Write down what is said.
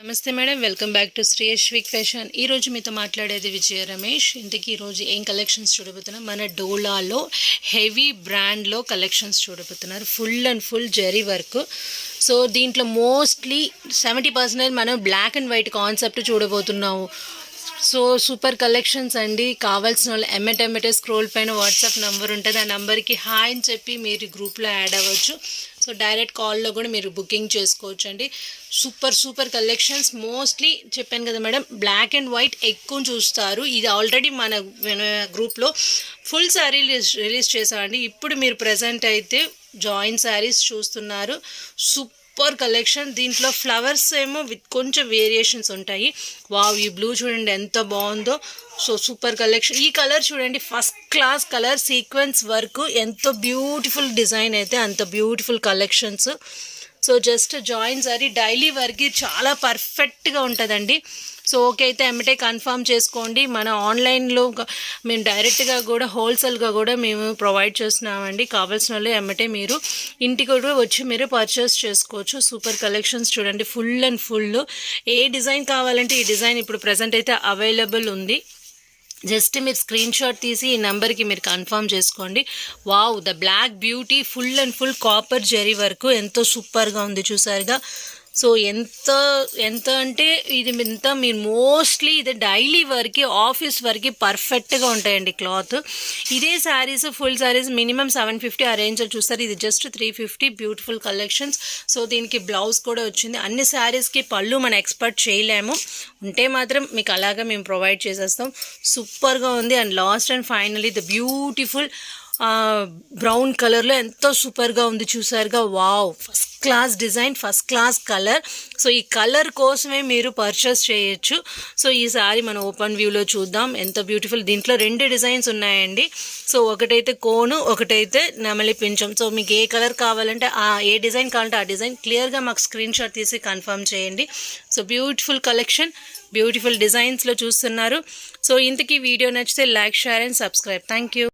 నమస్తే madam, welcome back to Sriyashvik fashion. ఈరోజు మీతో మాట్లాడేది విజయ రమేష్. ఇంతకీ ఈరోజు ఏం కలెక్షన్స్ చూడబోతున్నాం? మన డోలాలో హెవీ బ్రాండ్లో కలెక్షన్స్ చూడబోతున్నారు. Full and full zari work. So దీంట్లో మోస్ట్లీ 70% మనం బ్లాక్ అండ్ వైట్ కాన్సెప్ట్ చూడబోతున్నాము. సో సూపర్ కలెక్షన్స్ అండి. కావాల్సిన వాళ్ళు ఎమ్మటెమ్మటే స్క్రోల్ పైన వాట్సాప్ నెంబర్ ఉంటుంది. ఆ నెంబర్కి హాయ్ అని చెప్పి మీరు గ్రూప్లో యాడ్ అవ్వచ్చు. సో డైరెక్ట్ కాల్లో కూడా మీరు బుకింగ్ చేసుకోవచ్చు అండి. Super collections. మోస్ట్లీ చెప్పాను కదా మేడం, బ్లాక్ అండ్ వైట్ ఎక్కువ చూస్తారు. ఇది ఆల్రెడీ మన గ్రూప్లో ఫుల్ శారీ రిలీజ్ చేసామండి. ఇప్పుడు మీరు ప్రజెంట్ అయితే జాయింట్ శారీస్ చూస్తున్నారు. Super collection. దీంట్లో ఫ్లవర్స్ ఏమో విత్ కొంచెం వేరియేషన్స్ ఉంటాయి. వావ్, ఈ బ్లూ చూడండి ఎంత బాగుందో. So super collection. ఈ కలర్ చూడండి, first class colour, sequence work, ఎంతో బ్యూటిఫుల్ డిజైన్ అయితే అంత beautiful collections. So just join sorry daily వర్క్కి చాలా పర్ఫెక్ట్గా ఉంటుందండి. సో ఓకే అయితే ఎమ్మటే కన్ఫర్మ్ చేసుకోండి. మన ఆన్లైన్లో మేము డైరెక్ట్గా కూడా హోల్సేల్గా కూడా మేము ప్రొవైడ్ చేస్తున్నామండి. కావాల్సిన వాళ్ళు ఎమ్మటే మీరు ఇంటికి కూడా వచ్చి మీరు పర్చేస్ చేసుకోవచ్చు. సూపర్ కలెక్షన్స్ చూడండి, full and full. A design కావాలంటే ఈ డిజైన్ ఇప్పుడు ప్రజెంట్ అయితే అవైలబుల్ ఉంది. జస్ట్ మీరు స్క్రీన్ షాట్ తీసి ఈ నెంబర్కి మీరు కన్ఫర్మ్ చేసుకోండి. Wow, the black beauty, full and full copper zari work ఎంతో సూపర్గా ఉంది చూసారుగా. సో ఎంత అంటే ఇది ఎంత మీరు మోస్ట్లీ ఇది డైలీ వర్క్కి, ఆఫీస్ వర్క్కి పర్ఫెక్ట్గా ఉంటాయండి క్లాత్. ఇదే శారీస్ ఫుల్ శారీస్ మినిమం 750 ఆ రేంజ్లో చూస్తారు. ఇది జస్ట్ 350. Beautiful collections. సో దీనికి బ్లౌజ్ కూడా వచ్చింది. అన్ని శారీస్కి పళ్ళు మనం ఎక్స్పెక్ట్ చేయలేము, ఉంటే మాత్రం మీకు అలాగా మేము ప్రొవైడ్ చేసేస్తాం. సూపర్గా ఉంది. And last and finally the beautiful brown కలర్లో ఎంతో సూపర్గా ఉంది చూసారుగా. Wow, first class design, first class colour. So ఈ కలర్ కోసమే మీరు పర్చేస్ చేయొచ్చు. సో ఈ సారీ మనం ఓపెన్ వ్యూలో చూద్దాం. ఎంత బ్యూటిఫుల్. దీంట్లో 2 డిజైన్స్ ఉన్నాయండి. సో ఒకటైతే కోను, ఒకటైతే నెమలి పించం. సో మీకు ఏ కలర్ కావాలంటే ఏ డిజైన్ కావాలంటే ఆ డిజైన్ క్లియర్గా మాకు స్క్రీన్ షాట్ తీసి కన్ఫర్మ్ చేయండి. సో బ్యూటిఫుల్ కలెక్షన్, బ్యూటిఫుల్ డిజైన్స్లో చూస్తున్నారు. సో ఇంతకీ వీడియో నచ్చితే like, share and subscribe. Thank you.